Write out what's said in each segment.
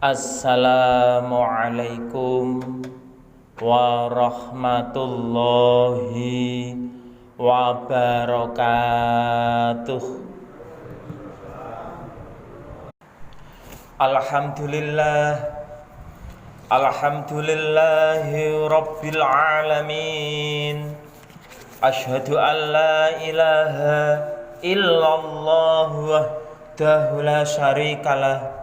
Assalamualaikum warahmatullahi wabarakatuh. Alhamdulillahi rabbil alamin. Asyhadu an la ilaha illallah wahdahu la syarikalah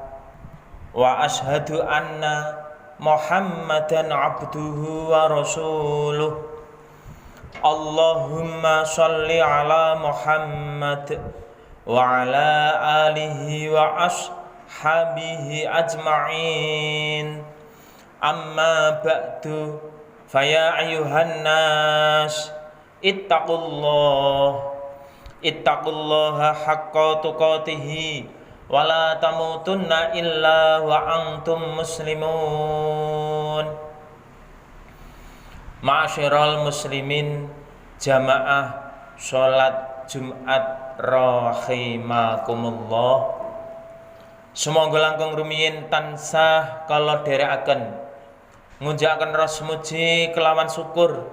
wa ashhadu anna Muhammadan abduhu wa rasuluh. Allahumma sholli ala Muhammad wa ala alihi wa ashabihi ajma'in. Amma ba'du, faya ayuhan nas ittaqullaha haqqa tuqatih wala tamutunna illa wa antum muslimun. Ma'asyiral muslimin, jamaah sholat Jumat rahimakumullah. Semoga langkung rumiyin tansah kala dherekaken ngujaken ras muji kelawan syukur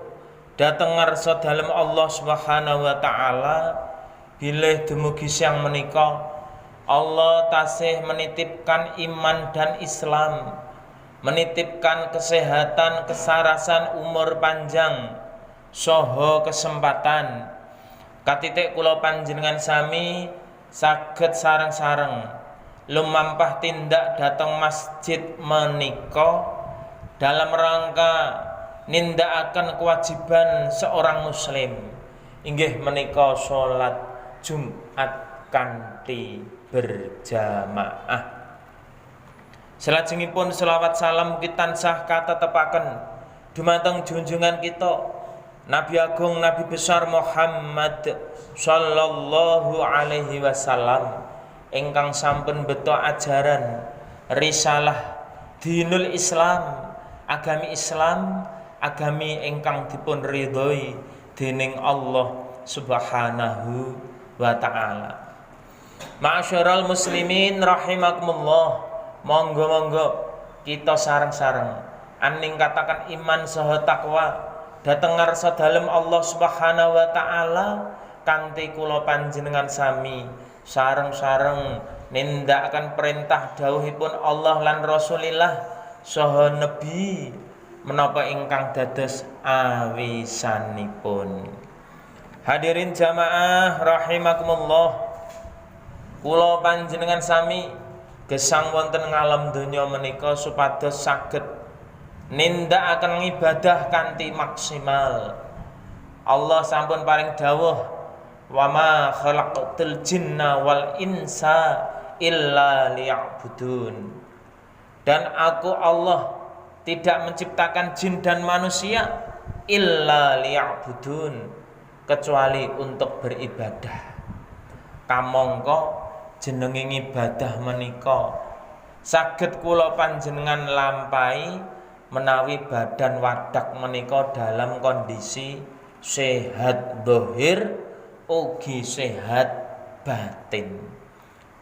dhateng ngarsa dalem Allah Subhanahu wa taala. Bilih dumugi siang menika Allah tasih menitipkan iman dan Islam, menitipkan kesehatan, kesarasan, umur panjang, soho kesempatan. Katitik kula panjenengan sami saged sareng-sareng lumampah tindak dhateng masjid menika dalam rangka nindakaken kewajiban seorang muslim, inggih menika salat Jumat kanthi berjamaah. Salajengipun selawat salam kita tansah katetepaken dumateng junjungan kita Nabi Agung Nabi besar Muhammad sallallahu alaihi wasallam ingkang sampun beto ajaran risalah dinul Islam, agami Islam, agami ingkang dipun ridhoi dening Allah Subhanahu wa taala. Ma'asyiral muslimin rahimakumullah, monggo-monggo kita sareng-sareng ningkataken iman saha takwa dhateng ngarsa dalem Allah Subhanahu wa taala kanthi kula panjenengan sami sareng-sareng nindakaken perintah dawuhipun Allah lan Rasulillah saha Nabi menapa ingkang dados awisanipun. Hadirin jamaah rahimakumullah, kula panjenengan sami gesang wonten ngalam donya menika supados saged nindakaken ibadah kanthi maksimal. Allah sampun paring dawuh, wa ma khalaqtul jinna wal insa illa liya'budun. Dan aku Allah tidak menciptakan jin dan manusia illa liya'budun, kecuali untuk beribadah. Kamangka jenenge ibadah menika saged kula panjenengan lampahi menawi badan wadak menika dalam kondisi sehat zahir ugi sehat batin.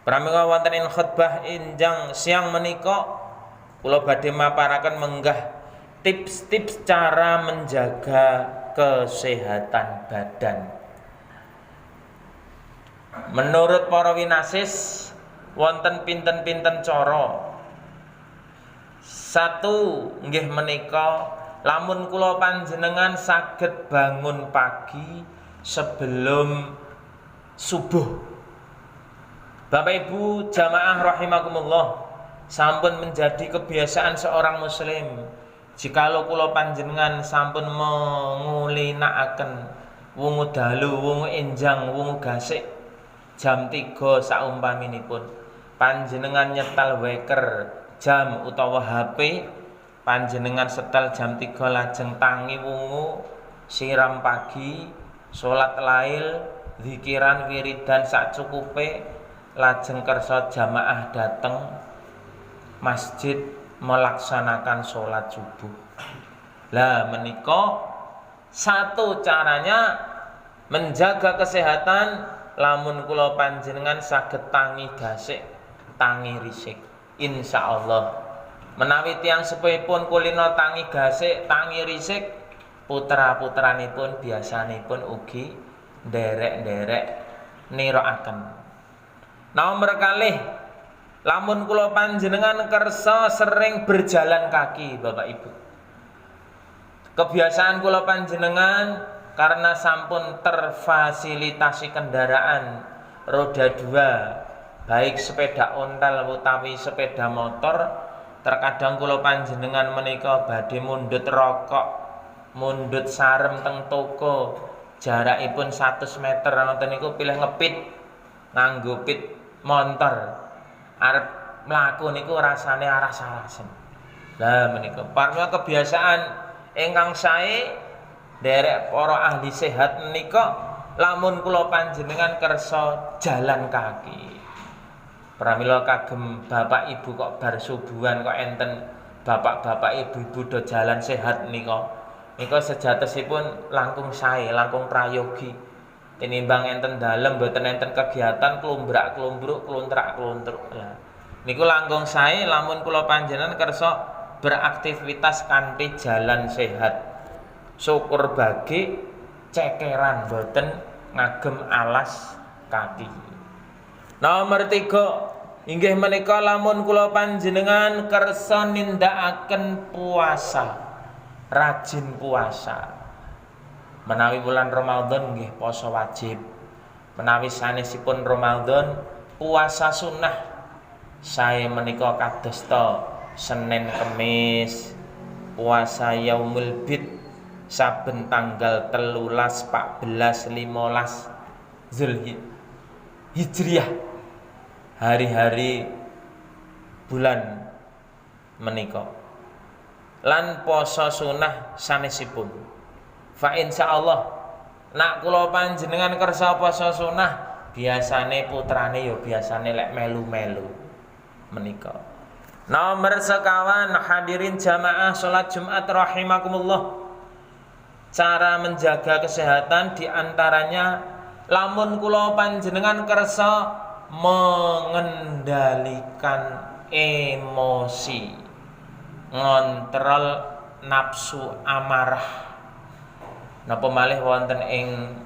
Pramila wonten ing khutbah enjang siang menika kula badhe maparaken menggah tips-tips cara menjaga kesehatan badan. Menurut para winasis wonten pinten-pinten cara. Satu nggih menika lamun kula panjenengan saged bangun pagi sebelum subuh. Bapak Ibu jamaah rahimakumullah, sampun menjadi kebiasaan seorang muslim. Jikalau kula panjenengan sampun mengulinakaken wungu dalu, wungu enjang, wungu gasik jam 3 saumpaminipun, panjenengan nyetel weker jam utawa HP, panjenengan setel jam 3 lajeng tangi wungu, siram pagi, salat lail, zikiran wiridan sacukupe, lajeng kersa jamaah dateng masjid melaksanakan sholat subuh. Lah menika satu caranya menjaga kesehatan lamun kula panjenengan saged tangi gasik, tangi risik. Insyaallah Menawi tiyang sepuhipun kulina tangi gasik, tangi risik, putra-putranipun biasanipun ugi nderek-nderek nirakaken. Nomor kalih, lamun kula panjenengan kersa sering berjalan kaki, Bapak Ibu. Kebiasaan kula panjenengan karena sampun terfasilitasi kendaraan roda 2, baik sepeda ontel utawi sepeda motor, terkadang kula panjenengan menika badhe mundhut rokok, mundhut sarem teng toko, jarakipun 100 meter ngoten niku pilih ngepit nganggo pit montor. Arep mlaku niku rasane aras-arasen. Lah menika parwa kebiasaan ingkang sae derek para ahli sehat menika lamun kula panjenengan kersa jalan kaki. Pramila kagem bapak ibu kok bar subuhan kok enten bapak-bapak ibu-ibu do jalan sehat nika sejatosipun langkung sae, langkung prayogi. Tinimbang enten dalem mboten enten kegiatan klumbrak-klumbruk, kluntrak-kluntruk. Lah niku langkung sae lamun kula panjenengan kersa beraktivitas kanthi jalan sehat. Syukur bagi cekeran mboten ngagem alas kaki. Nomor 3 inggih menika lamun kula panjenengan kersa nindakaken puasa, rajin puasa. Menawi bulan Ramadan nggih poso wajib. Menawi sanesipun Ramadan puasa sunnah. Sae menika kadosta Senin Kemis, puasa Yaumul Bid saben tanggal 13, 14, 15 Zulhijriah, hari-hari bulan menika. Lan poso sunah sanesipun. Fa insyaallah nak kula panjenengan kersa poso sunah, biasane putrane ya biasane lek melu-melu menika. Nomor sekawan, hadirin jamaah salat Jumat rahimakumullah. Cara menjaga kesehatan diantaranya lamun kula panjenengan kersa mengendalikan emosi, ngontrol nafsu amarah. Napa malih wonten ing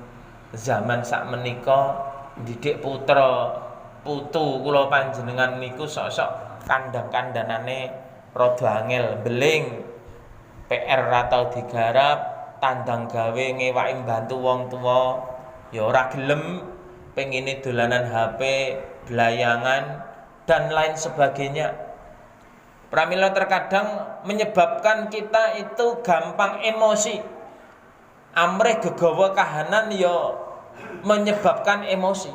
zaman sakmenika didik putra putu kula panjenengan niku sok-sok kandhang-kandhanane rada angel, beling PR atau digarap, tandang gawe ngewaki mbantu wong tuwa ya ora gelem, pengine dolanan HP, belayangan dan lain sebagainya. Pramila terkadang menyebabkan kita itu gampang emosi. Amrih gegawa kahanan ya menyebabkan emosi.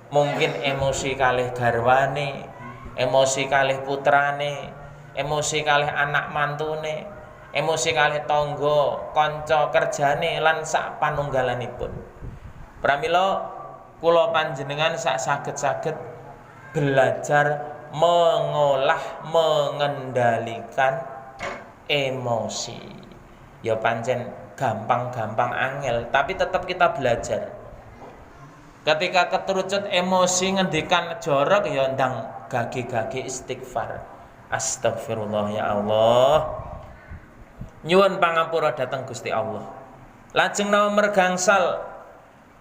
Mungkin emosi kalih garwane, emosi kalih putrane, emosi kalih anak mantune, emosi kalih tangga, kanca kerjane lan sak panunggalanipun. Pramila kula panjenengan sak saged-saged belajar mengolah, mengendalikan emosi. Ya pancen gampang-gampang angel, tapi tetap kita belajar. Ketika keterucut emosi ngendikan jorok ya ndang gage-gage istighfar. Astagfirullah ya Allah. Nyuwun pangapura dhateng Gusti Allah. Lajeng nomor gangsal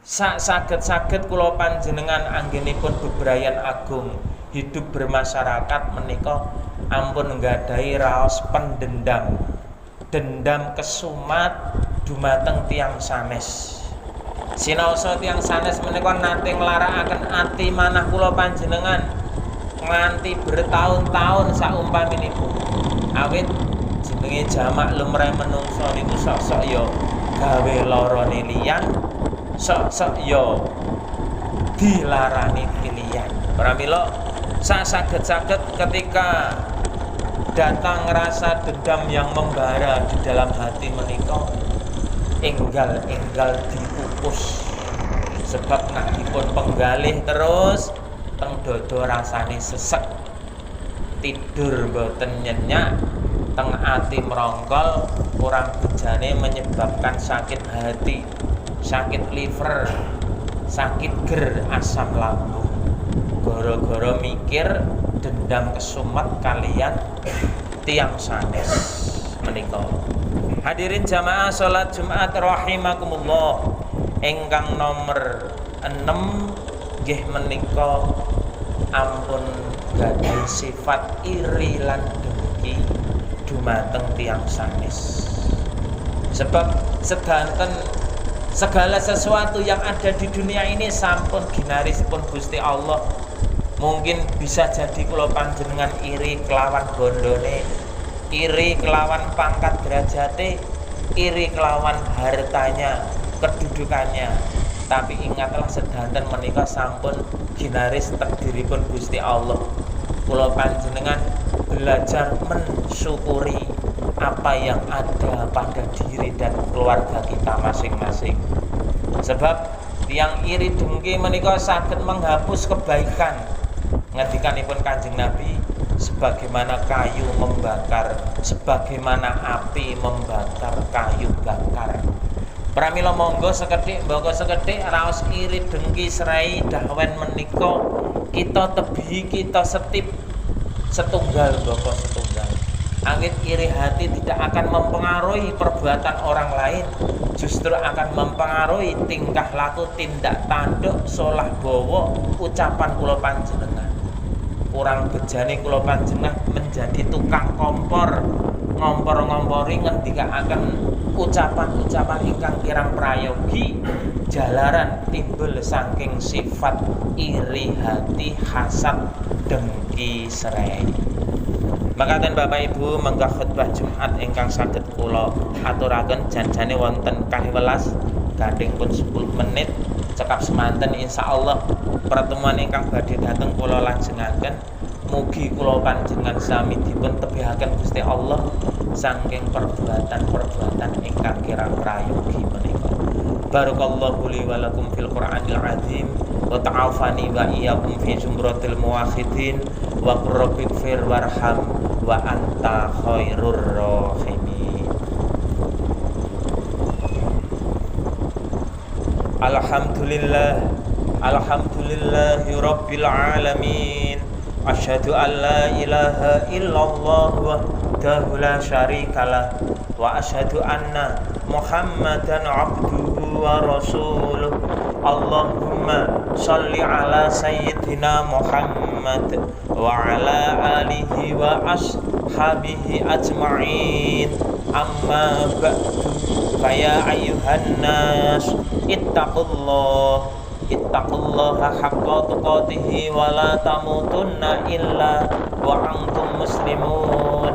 sak saged-saged kula panjenengan anggenipun bebrayan agung hidup bermasyarakat menika ampun nggadahi raos pendendam. Dendam kesumat dumateng tiyang sanes. Sinaosa tiyang sanes menika nate nglarakaken ati manah kula panjenengan nganti bertahun-tahun saumpaminipun. Awit jenenge jamak lumrah menungso niku sok-sok ya gawe larane liyan, sok-sok ya dilarani pilihan. Pramila sak saged-saged ketika datang rasa dendam yang membara di dalam hati menika enggal dipupus, sebab nak dipun penggalih terus teng dodo rasane sesek, tidur mboten nyenyak, teng ati merongkol, kurang bejane menyebabkan sakit hati, sakit liver, sakit ger, asam lambung, gara-gara mikir dendam kesumet kalian tiang sanes menika. Hadirin jamaah salat Jumat rahimakumullah, ingkang nomor 6 nggih menika ampun gadhahi sifat iri lan dengki dumateng tiang sanes. Sebab sedanten segala sesuatu yang ada di dunia ini sampun ginarisipun Gusti Allah. Mungkin bisa jadi kula panjenengan iri kelawan bondone, iri kelawan pangkat derajate, iri kelawan hartanya, kedudukannya. Tapi ingatlah sedanten menika sampun ginaris takdiripun Gusti Allah. Kula panjenengan belajar mensyukuri apa yang ada pada diri dan keluarga kita masing-masing. Sebab tiang iri dengki menika saged menghapus kebaikan. Ngendikanipun Kanjeng Nabi, sebagaimana kayu membakar, sebagaimana api membakar kayu bakar. Pramila monggo sekedhik mboko sekedhik raos iri dengki serai dahwen menika kita tebihi, kita setunggal mboko setunggal. Angin iri hati tidak akan mempengaruhi perbuatan orang lain, justru akan mempengaruhi tingkah laku, tindak tanduk, solah bawa, ucapan kula panjenengan. Kurang bejane kula panjenengan menjadi tukang kompor, ngompor-ngompori ngendikaaken ucapan-ucapan ingkang kirang prayogi, jalaran timbul saking sifat iri hati, hasad, dengki serai. Makaten Bapak Ibu, mangga khutbah Jumat ingkang saged kula aturaken janjane wonten 12 gandeng pun 10 menit cekap semanten insyaallah pertemuan ingkang badhe dhateng kula lajengaken. Mugi kula panjenengan sami dipun tebihaken Gusti Allah saking perbuatan-perbuatan ingkang kirang prayogi menika. Barakallahu li wa lakum fil Qur'anil azim wa ta'afani wa iyyakum fi zumratil muwahhidin wa qurrabighfir warham wa anta khairur rahimin. Alhamdulillahi rabbil alamin. Asyhadu an la ilaha illallah wahdahu la syarikalah wa asyhadu anna Muhammadan abduhu wa rasuluh. Allahumma shalli ala sayyidina Muhammad wa ala alihi wa ashabihi ajma'in. Amma ba'du, faya ayyuhan nas ittaqullaha haqqa tuqatih wa la tamutunna illa wa antum muslimun.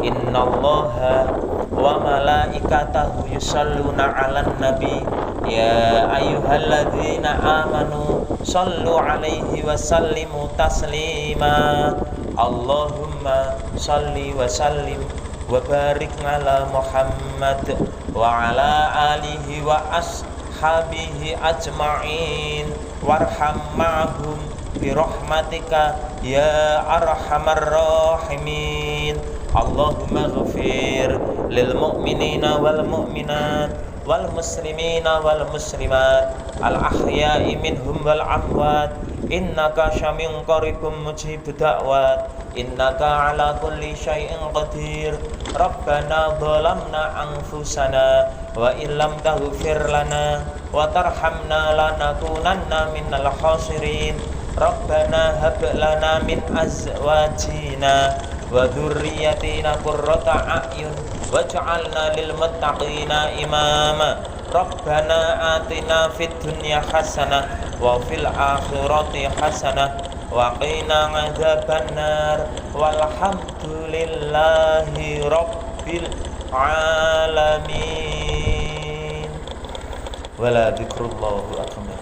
Innallaha wa malaikatahu yusalluna 'alan nabi ya ayyuhalladzina amanu sallu 'alaihi wa sallimu taslima. Allahumma salli wa sallim wa barik ala Muhammad wa ala alihi wa ashabihi ajma'in warham ma'hum bi rahmatika ya arhamar rahimin. Allahumma ghafir lil mu'minina wal mu'minat wal muslimina wal muslimat al ahya'i minhum wal amwat innaka syami'un qaribun mujibud da'wat innaka ala kulli syai'in qadir. Rabbana dhalamna anfusana wa illam taghfir lana wa tarhamna lanakunanna minal khasirin. Rabbana hab lana min azwajina wa dhurriyyatina qurrata a'yun waj'alna lil muttaqina imama. Rabbana atina fid dunya hasanah wa fil akhirati hasanah wa qina adzabannar. Walhamdulillahi rabbil alamin. Wala dzikrullahi akbar.